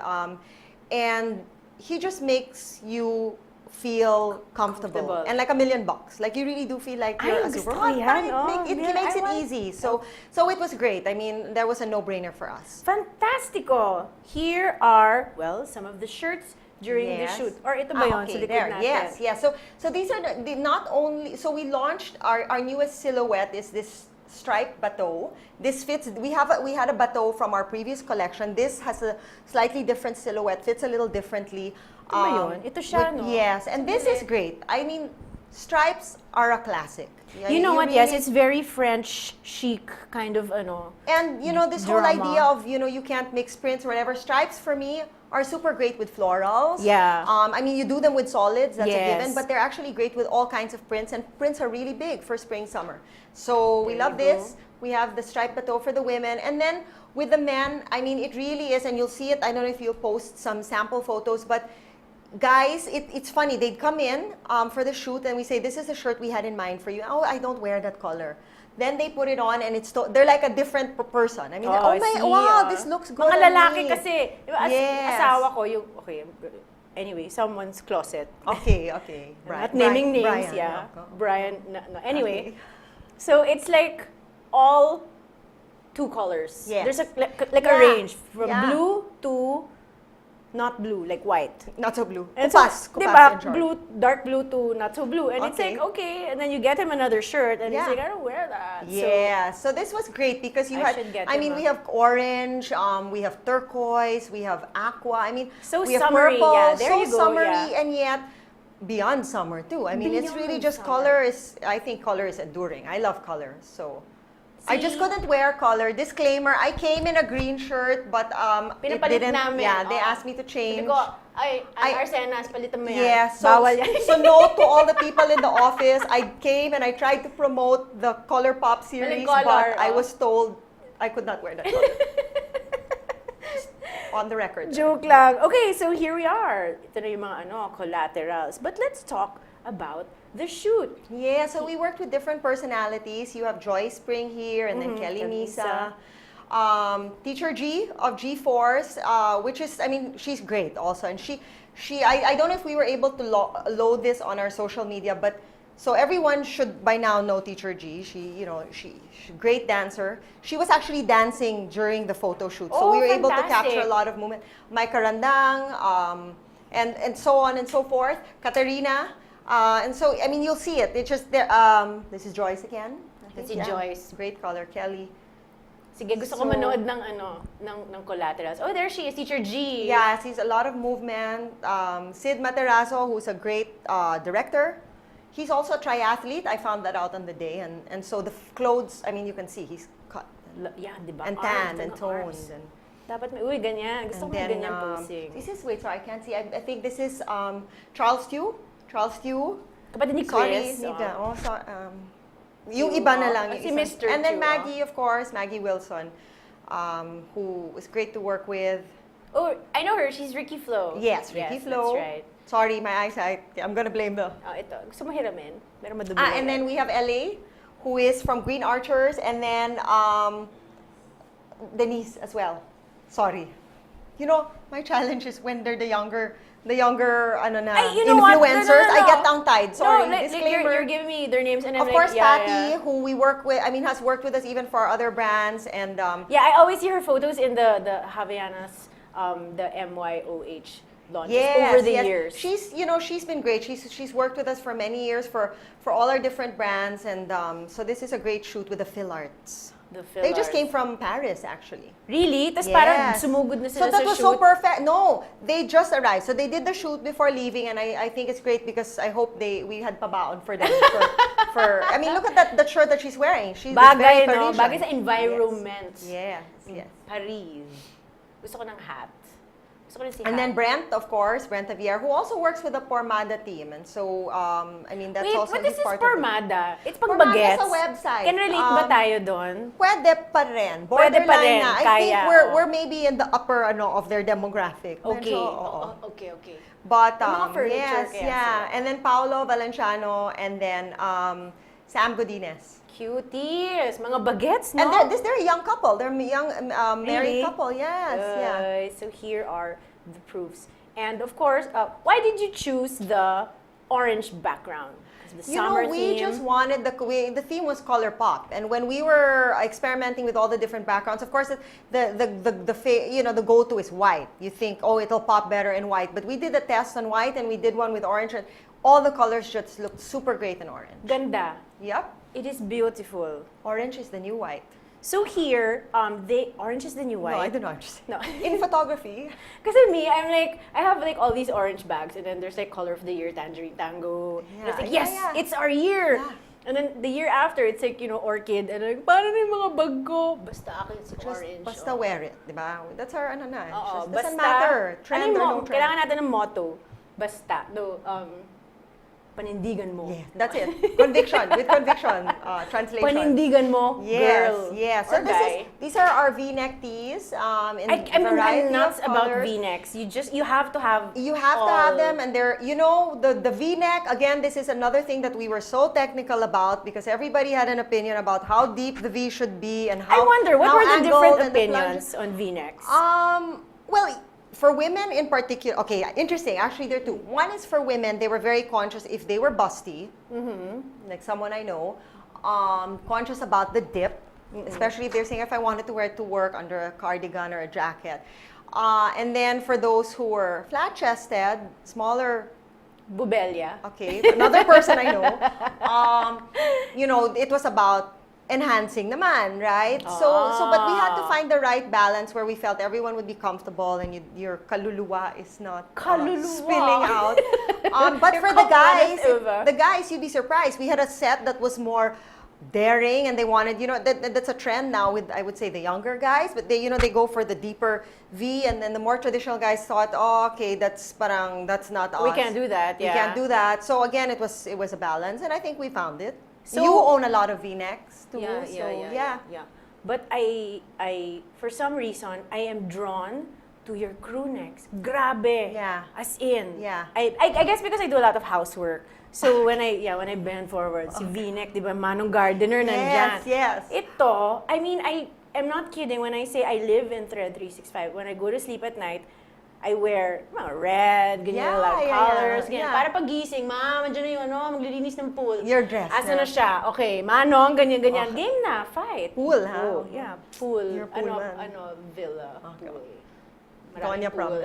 and he just makes you feel comfortable and like $1 million. Like you really do feel like you're a gusto supermodel. ko yan, oh. He makes it easy. So it was great. I mean, that was a no-brainer for us. Fantastico! Here are, well, some of the shirts during the Yes. shoot. Or ito ba yun? Sa Okay, likod there. natin. Yes. So these are the not only. So we launched our newest silhouette is this striped bateau. This fits. We had a bateau from our previous collection. This has a slightly different silhouette. Fits a little differently. Ito ba yun? Ito siya, no? Yes, and this is great. I mean, stripes are a classic. You know what? Yes, really- it's very French chic kind of And you know, this whole drama. idea of, you know, you can't mix prints or whatever. Stripes for me are super great with florals. Yeah. I mean, you do them with solids, that's a Yes. given, but they're actually great with all kinds of prints, and prints are really big for spring, summer. So we There love you this. We have the striped bateau for the women. And then with the men, I mean, it really is, and you'll see it, I don't know if you'll post some sample photos, but guys, it's funny. They'd come in for the shoot, and we say, this is the shirt we had in mind for you. Oh, I don't wear that color. Then they put it on, and they're like a different person. I mean, wow, this looks good Mga on lalaki me. kasi, di ba, Yes. asawa ko, anyway, someone's closet. Okay. Not naming names, Brian, yeah. no. Brian, no. Anyway, Okay. so it's like all 2 colors. Yes. There's like a Yeah. range from Yeah. blue to not blue, like white. Not so blue. And Kupas, so, kupas diba, in short. blue, dark blue to not so blue. And it's Okay. like, okay, and then you get him another shirt, and he's Yeah. like, I don't wear that. Yeah, so this was great because you I had, should get I him mean, a- we have orange, we have turquoise, we have aqua. I mean, So we have summery, purple, yeah, there so you go, summery, yeah. and yet beyond summer too. I mean, it's really Beyond just summer. I think color is enduring. I love color, so I just couldn't wear color. Disclaimer, I came in a green shirt, but it Pinapalit didn't. namin. Yeah, they Oo. asked me to change. Sabi ko, ay, Arsenas, palitan mo yan. Yeah, Bawal yan. so no to all the people in the office. I came and I tried to promote the Color Pop series, Walang color, but I oh. was told I could not wear that color. Just on the record. Joke lang. Okay, so here we are. Ito na yung mga collaterals. But let's talk about the shoot. Yeah, so we worked with different personalities. You have Joy Spring here, and then Kelly Misa. Teacher G of G-Force, which is, I mean, she's great also. And I don't know if we were able to load this on our social media, but so everyone should by now know Teacher G. She's great dancer. She was actually dancing during the photo shoot. So Oh, we were able to fantastic. capture a lot of movement. Micah Randang, and so on and so forth. Katarina. And so, I mean, you'll see it. It's just there. This is Joyce again. I think, Si Joyce. Great color. Kelly. Sige, gusto ko So- manood ng collaterals. Oh, there she is, Teacher G. Yeah, sees a lot of movement. Sid Materazo, who's a great director. He's also a triathlete. I found that out on the day. And so the clothes, I mean, you can see he's cut Yeah, di ba? and Arms tanned and toned. arms. And, Dapat may, ganyan. Gusto ko may ganyan posing. this is, wait, sorry, I can't see. I think this is Charles Tew. Charles Tew. Kapatid ni Sorry, Chris. Nida. oh. Oh, so, yung iba na lang. Si yung isa. Mr. And then Tew, Maggie, of course, Maggie Wilson, who was great to work with. Oh, I know her. She's Ricky Flo. Yes, Ricky Flo. That's right. Sorry, my eyesight. I'm gonna blame the... Oh, ito. Gusto mo hiramin? Meron madubi. and then we have LA, who is from Green Archers, and then Denise as well. Sorry. You know, my challenge is when they're the younger ano na, Ay, you know what? influencers, No. I get tongue-tied. Sorry, No, like, disclaimer. you're giving me their names and I'm Of like, course, yeah, Patty, yeah. who we work with, I mean, has worked with us even for our other brands, and Yeah, I always see her photos in the Havaianas, the MYOH launches over the years. She's been great. She's worked with us for many years for all our different brands, and so this is a great shoot with the Phil Arts. The Phil They just Arts. came from Paris, actually. Really? Tapos Yes. parang sumugod na So sila that sa was shoot? so perfect. No, they just arrived. So they did the shoot before leaving, and I think it's great because I hope we had pabaon for them. I mean, look at that shirt that she's wearing. She's very Bagay, no? Parisian. Bagay sa environment. Yes, yes. Paris. Gusto ko ng hat. Gusto ko rin si And hat. then Brent, of course, Brent Javier, who also works with the Pormada team. And so, I mean, that's Wait, also what his is this part of it. Pormada? It's pang Pormada bagets. sa website. Can relate ba tayo doon? Pwede pa rin. Pwede pa Borderline rin, na. I think kaya, we're maybe in the upper of their demographic. Okay. Medyo, oo. Okay. But Yung mga furniture yes, kaya yeah. sila. And then Paolo Valenciano, and then Sam Godinez. Cuties. Mga bagets, no? And they're a young couple. They're a young married Really? couple. Yes, yeah. So here are the proofs. And of course, why did you choose the orange background? The You summer know, we theme. just wanted the theme was color pop, and when we were experimenting with all the different backgrounds, of course, the go-to is white. You think, oh, it'll pop better in white, but we did a test on white, and we did one with orange, and all the colors just looked super great in orange. Ganda. Yep, It is beautiful. orange is the new white. So here, orange is the new white. No, I do not understand. No. In photography, Because me, I have like all these orange bags, and then there's like color of the year, tangerine tango. And it's like, Yeah, yes, yeah. it's our year. Yeah. And then the year after, it's like, orchid. And like, paano na yung mga bag ko? Basta akin si just orange. basta wear it, di ba? That's our ano na. It Oo, just doesn't basta. matter. Trend ano or mo, no trend. kailangan natin ng motto. Basta. No, panindigan mo. Yeah, that's it. Conviction, with conviction. Translation. Panindigan mo, Yes, girl. yes. Or So guy. these are our V-neck tees in I mean, variety I'm nuts of about colors. V-necks. You have to have You have to have them, and they're, the V-neck, again, this is another thing that we were so technical about because everybody had an opinion about how deep the V should be and how I wonder, what how were the angled different and the plunge- opinions on V-necks? Well, for women in particular, okay, interesting. Actually, there are two. One is for women, they were very conscious if they were busty, like someone I know, conscious about the dip, especially if they're saying if I wanted to wear it to work under a cardigan or a jacket. And then for those who were flat-chested, smaller, Bubelia. okay, another person I know, it was about enhancing naman, right? So but we had to find the right balance where we felt everyone would be comfortable and your kaluluwa is not Kaluluwa. spilling out. But Your for the compromise guys, over. you'd be surprised. We had a set that was more daring, and they wanted, that's a trend now with, I would say, the younger guys, but they go for the deeper V, and then the more traditional guys thought, oh, okay, that's not us. We can't do that, We yeah. can't do that. So again, it was a balance, and I think we found it. So- you own a lot of V-necks too, Yeah. But I for some reason, I am drawn to your crew necks. Grabe. Yeah. As in. Yeah. I guess because I do a lot of housework. So when I bend forward, si V-neck, di ba, Manong Gardener nandyan. Yes. Ito, I mean, I'm not kidding when I say I live in Thread 365. When I go to sleep at night, I wear red, ganyan, like colors, ganyan. Para pagising, ma'am, andyan na yung maglilinis ng pool. You're dressed Asa na. na siya? Okay, Manong, ganyan. Game na, fight. Pool, ha? Oh, yeah, pool. You're pool man. Villa. Okay. Pool. Tonya Maraming pool. problem.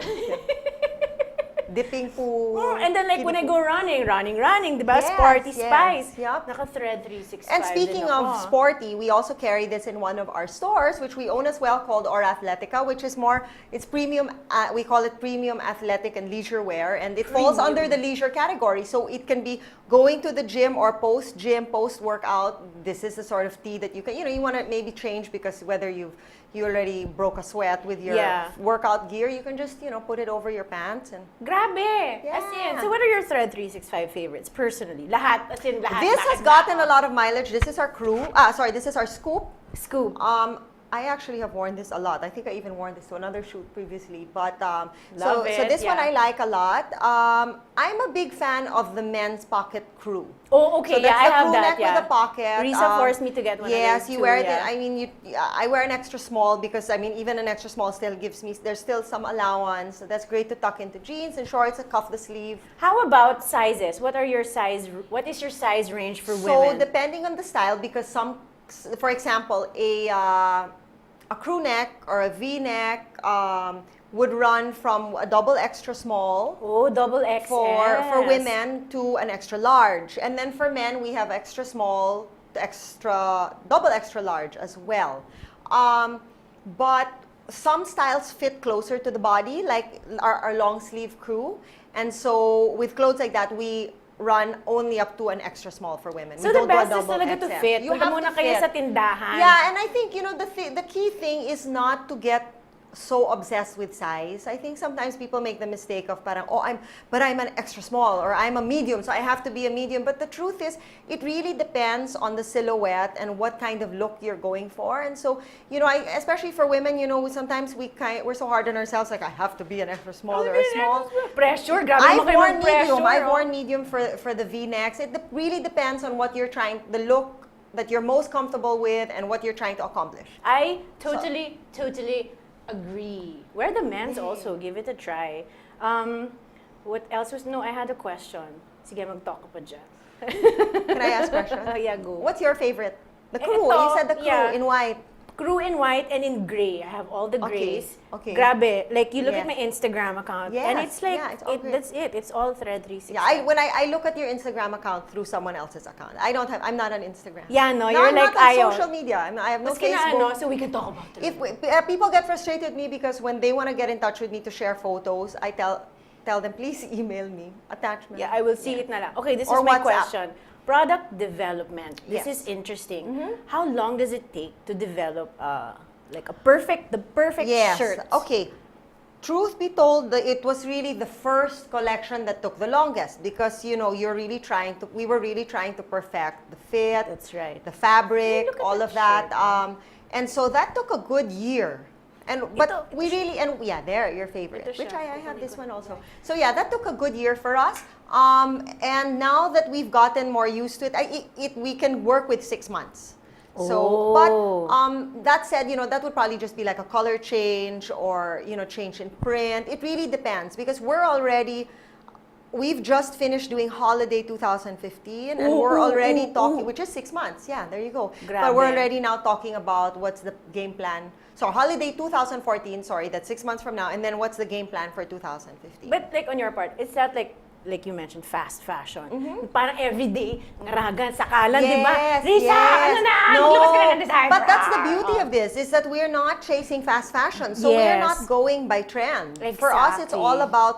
Dipping pool. And then like when I go running, di ba? Yes, Sporty yes. Spice. Yup. Naka-thread 365 And speaking din of ako. sporty, we also carry this in one of our stores, which we own as well, called Or Athletica, which is it's premium, we call it premium athletic and leisure wear, and it falls under the leisure category. So it can be going to the gym or post-gym, post-workout. This is the sort of tee that you can, you want to maybe change because whether you already broke a sweat with your workout gear, you can just, put it over your pants. And Grabe! Yeah. As in, so what are your Thread 365 favorites, personally? Lahat, as in lahat. this has gotten a lot of mileage. This is our this is our Scoop. Scoop. I actually have worn this a lot. I think I even worn this to another shoot previously. But so Love it, this one yeah. I like a lot. I'm a big fan of the men's pocket crew. Oh, okay, So that's yeah, I the have crew that, neck yeah. with the pocket. Risa forced me to get one Yes, of those you too, wear it. yeah. I mean, I wear an extra small because even an extra small still gives me. There's still some allowance. So that's great to tuck into jeans and shorts and cuff the sleeve. How about sizes? What is your size range for So women? depending on the style, because for example, a crew neck or a V-neck would run from a double extra small Oh, double XS. for women to an extra large. And then for men, we have extra small to double extra large as well. But some styles fit closer to the body, like our long sleeve crew. And so with clothes like that, we run only up to an extra small for women. So We the don't do a best is double talaga to XL. fit. You Punta have muna to kayo fit. sa tindahan. Yeah, and I think, the key thing is not to get so obsessed with size. I think sometimes people make the mistake of parang, I'm an extra small or I'm a medium, so I have to be a medium. But the truth is, it really depends on the silhouette and what kind of look you're going for. And so, especially for women, sometimes we're so hard on ourselves, like I have to be an extra small or a small. Pressure, grabe I've mo kayo worn mag-pressure. medium. I've worn medium for the V-necks. It really depends on what you're the look that you're most comfortable with and what you're trying to accomplish. I totally agree. Wear the men's also. Give it a try. What else was... No, I had a question. Sige, mag-talk ka pa dyan. Can I ask a question? Yeah, go. What's your favorite? The crew. Ito, You said the crew yeah. in white. Crew in white and in gray. I have all the grays. Okay. Grabe. Like, you look at Yes. my Instagram account. Yes. And it's like, Yeah, it's all gray. that's it. It's all Thread 365. Yeah, when I look at your Instagram account through someone else's account. I'm not on Instagram. Yeah, no, I'm you're like, not on ayaw. social media. I have no Maski na Facebook. so we can talk about it. If people get frustrated with me because when they want to get in touch with me to share photos, I tell them, please email me. Attachment. Yeah, I will see it na lang. Okay, this Or is my WhatsApp. question. Product development. This Yes. is interesting. How long does it take to develop the perfect Yes. shirt? Okay. Truth be told, it was really the first collection that took the longest because we were really trying to perfect the fit, That's right. the fabric, Look at all that of that. shirt. And so that took a good year. But we really, there, your favorite, Ito which siya. I have this one also. So yeah, that took a good year for us. And now that we've gotten more used to it, we can work with 6 months. So, but that said, that would probably just be like a color change or, change in print. It really depends because we've just finished doing holiday 2015 and we're already talking, which is 6 months. Yeah, there you go. But we're Grabe. already now talking about what's the game plan. So holiday 2014, that's 6 months from now. And then what's the game plan for 2015? But like on your part, it's not like you mentioned, fast fashion. Parang everyday, ngaragan, sakalan, di ba? Risa, ano na? Maglabas ka na ng design. But that's the beauty of this, is that we're not chasing fast fashion. So we're Yes. not going by trend. For us, it's all Exactly. about,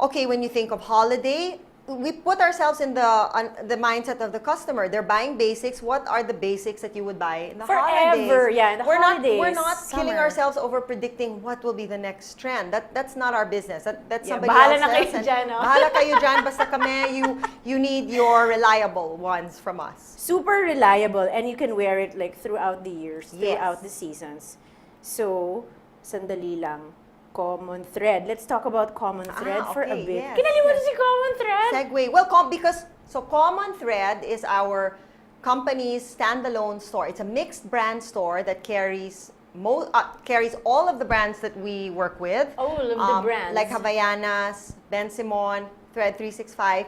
okay, when you think of holiday, we put ourselves in the mindset of the customer. They're buying basics. What are the basics that you would buy in the holidays? Forever, yeah, in the we're holidays, Not killing summer. ourselves over predicting what will be the next trend. That's not our business. That's Yeah, somebody bahala na else's. kayo and dyan, no? Bahala kayo dyan. Basta kami, you need your reliable ones from us. Super reliable, and you can wear it like throughout the years, Yes. throughout the seasons. So, sandali lang. Common thread. Let's talk about common thread for a okay, bit. yes, Kinalimutan yes. si common thread? Segue. Well, Common Thread is our company's standalone store. It's a mixed brand store that carries all of the brands that we work with. All of the brands. Like Havaianas, Ben Simon, Thread 365.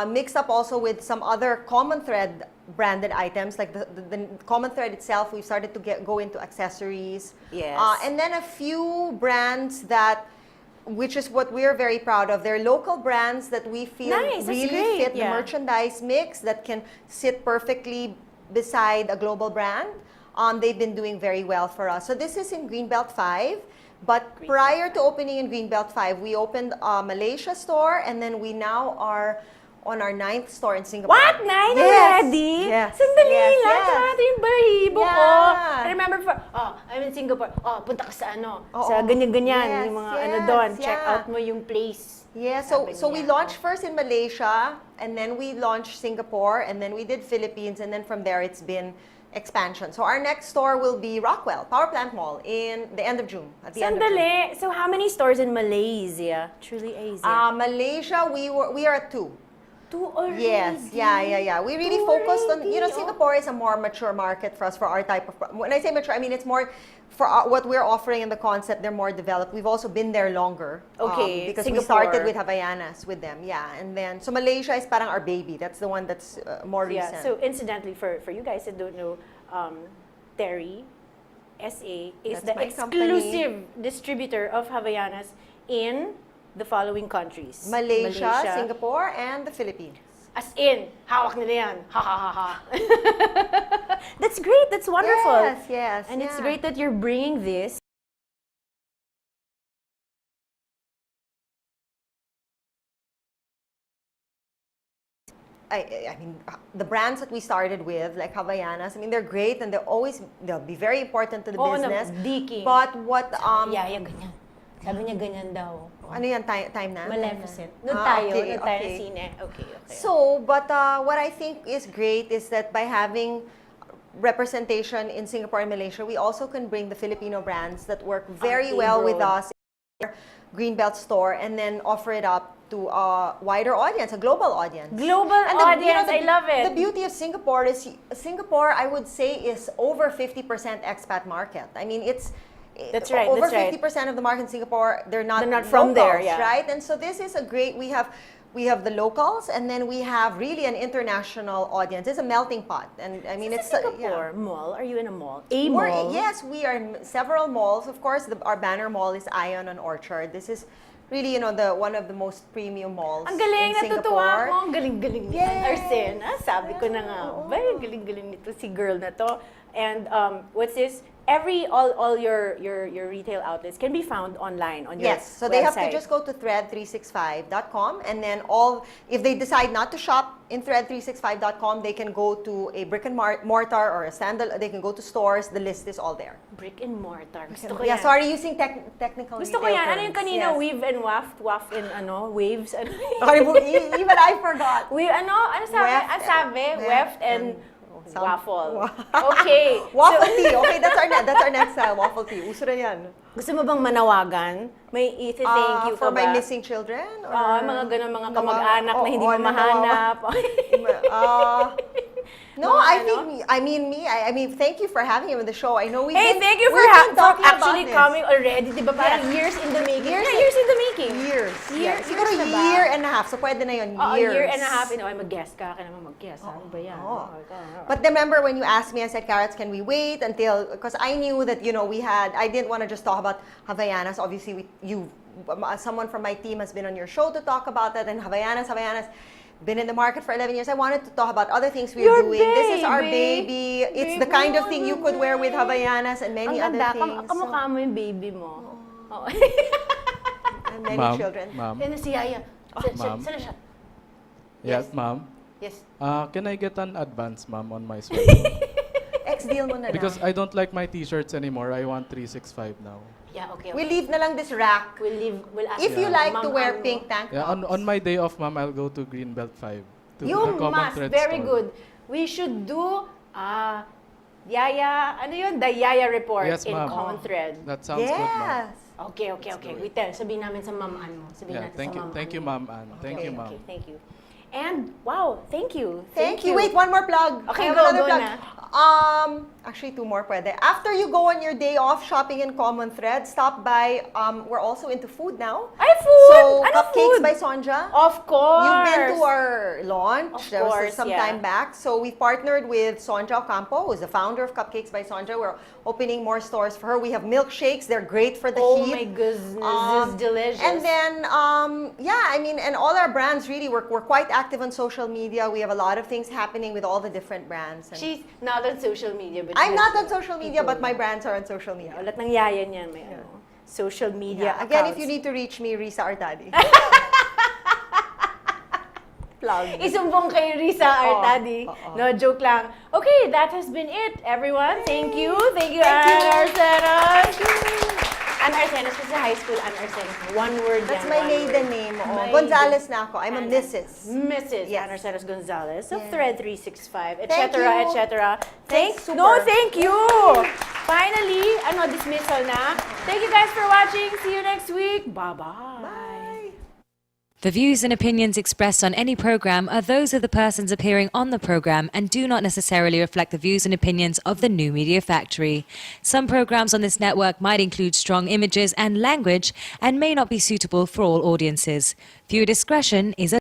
Mixed up also with some other Common Thread branded items, like the Common Thread itself. We've started to go into accessories. Yes. And then a few brands which is what we're very proud of. They're local brands that we feel Nice, that's really great, fit the yeah. merchandise mix, that can sit perfectly beside a global brand. They've been doing very well for us. So this is in Greenbelt 5. But prior to opening in Greenbelt 5, we opened a Malaysia store, and then we now are on our 9th store in Singapore. What? 9 Yes. already? Yes. Sandali Yes, lang. yes. Ito yung balahibo ko. Yeah. I remember I'm in Singapore. Punta ka sa Oo. sa ganyan-ganyan. Yes, yung mga yes, doon. yeah. Check out mo yung place. Yeah, Sabi so we niya. launched first in Malaysia, and then we launched Singapore, and then we did Philippines, and then from there it's been expansion. So our next store will be Rockwell Power Plant Mall in the end of June. At the end of June. Sandali. So how many stores in Malaysia? Truly Asia. Malaysia, we are at 2. 2 already? Yes, yeah. We really Two focused on, already, oh. Singapore is a more mature market for us, for our type of, when I say mature, I mean it's more, for what we're offering in the concept, they're more developed. We've also been there longer. Okay, Because Singapore. we started with Havaianas with them, yeah. And then, so Malaysia is parang our baby. That's the one that's more recent. Yeah. So incidentally, for you guys that don't know, Terry, SA, is That's the my exclusive distributor of Havaianas in the following countries. Malaysia, Singapore, and the Philippines. As in, hawak nila yan. Ha ha ha ha. That's great. That's wonderful. Yes, And it's yeah. great that you're bringing this. I mean, the brands that we started with, like Havaianas, I mean, they're great and they'll be very important to the Oo business. naman, diking. But what, Yaya, ganyan. Sabi niya ganyan daw. ano yan, time na? Maleficent. Doon tayo, okay, doon tayo okay. sine. Okay. So, but what I think is great is that by having representation in Singapore and Malaysia, we also can bring the Filipino brands that work very well with abroad. us in our Greenbelt store, and then offer it up to a wider audience, a global audience. Global And audience, I love it. The beauty of Singapore is, I would say, is over 50% expat market. I mean, it's That's right, over that's right. 50% of the market in Singapore, they're not from there, locals, yeah. right? And so this is a great, we have the locals, and then we have really an international audience. It's a melting pot. And I mean, It's it's Singapore mall. Are you in a mall? Yes, we are in several malls. Of course, our banner mall is Ion on Orchard. This is really, one of the most premium malls Ang galing, in Singapore. natutuwa ako. Ang galing-galing ni Yes. Arsen. Sabi ko na nga, bay, galing-galing nito si girl na to. And what's this? All your retail outlets can be found online on your Yes, so they have to website. just go to thread365.com, and then if they decide not to shop in thread365.com, they can go to a brick and mortar or a sandal. They can go to stores. The list is all there. Brick and mortar. Gusto ko Yeah, yan. sorry, using technical Gusto ko retail yan. Ano yung terms. kanina? Yes. Weave and waft? Waft and waves? Ano? Sorry, even I forgot. Ano sabi? Weft Sabi? and- Weft and waffle. Wow. Okay. Waffle so- tea. Okay, that's our next style. Waffle tea. Uso na yan. Gusto mo bang manawagan? May isi-thank you For ka my ba? missing children? Or Mga ganun, mga kamag-anak na hindi mo na mahanap. No, Mga I mean, thank you for having him on the show. I know we've Hey, been, thank you for we've been talking about actually this. coming already. Di ba parang Yes. years in the making? Years Years in the making. Years. Years Siguro na ba? year and a half. So, pwede na yun. Oo, Years. year and a half. Ay, mag-guess ka. Kaya naman mag-guess. Ano ba yan? Oo. Oh my God. But remember when you asked me, I said, Carrots, can we wait until, because I knew that, I didn't want to just talk about Havaianas. Obviously, someone from my team has been on your show to talk about that, and Havaianas, been in the market for 11 years. I wanted to talk about other things we're Your doing. This is our baby. baby. It's the kind of thing you could wear with Havaianas and many Ang other ganda. things. Kamukha mo yung baby mo. Oo. And many Ma'am, children. ma'am, Yan na si Yaya. Ma'am. Saan na siya? Yes, ma'am. Yes. Can I get an advance, ma'am, on my sweater? Ex-deal mo na Because lang. I don't like my t-shirts anymore. I want 365 now. Yeah, okay. We leave na lang this rack. We'll ask If you Ma'am like to wear Ann mo. pink tank Yeah, tops. on my day off, ma'am, I'll go to Greenbelt 5. To You the Common must. Thread Very store. good. We should do Yaya, ano yun? The Yaya report Yes, in ma'am. Common Thread. That sounds good, ma'am. Yes. Okay. We tell. Sabihin namin sa Ma'am Ann mo. Sabihin Yeah, natin thank sa you. Ma'am Thank Ann you, mo. ma'am Ann. Thank you, ma'am. Okay, thank you. And, wow, thank you. Thank you. Wait, one more plug. Okay, I have go, another go plug. na. Actually, two more pwede. After you go on your day off shopping in Common Thread, stop by. We're also into food now. Ay, food! So, Ano Cupcakes food? by Sonja. Of course. You've been to our launch. Of There was course, some yeah. time back. So we partnered with Sonja Ocampo, who's the founder of Cupcakes by Sonja. We're opening more stores for her. We have milkshakes. They're great for the Oh heat. my goodness, it's delicious. And then, and all our brands really, we're quite active on social media. We have a lot of things happening with all the different brands. And She's not on social media, but I'm she's not on social media, people but my na. brands are on social media. Ulat ng yaya niyan, may ano, social media Yeah. Again, accounts. if you need to reach me, Risa Artadi. Plug. Isumbong kay Risa Artadi. oo. No, joke lang. Okay, that has been it, everyone. Thank you. Thank you, Ann Arceros. Ann Arceros, kasi sa high school, Ann Arceros. One word That's yan, my one maiden word. name. Maiden. Gonzales na ako. I'm a Ann- Mrs. Mrs. Yes. Ann Arceros Gonzalez of Yeah. Thread 365, Thank etc., you. etc. Thanks, super. No, thank you. Finally, dismissal na. Thank you guys for watching. See you next week. Bye-bye. Bye. The views and opinions expressed on any program are those of the persons appearing on the program and do not necessarily reflect the views and opinions of the New Media Factory. Some programs on this network might include strong images and language and may not be suitable for all audiences. Viewer discretion is advised.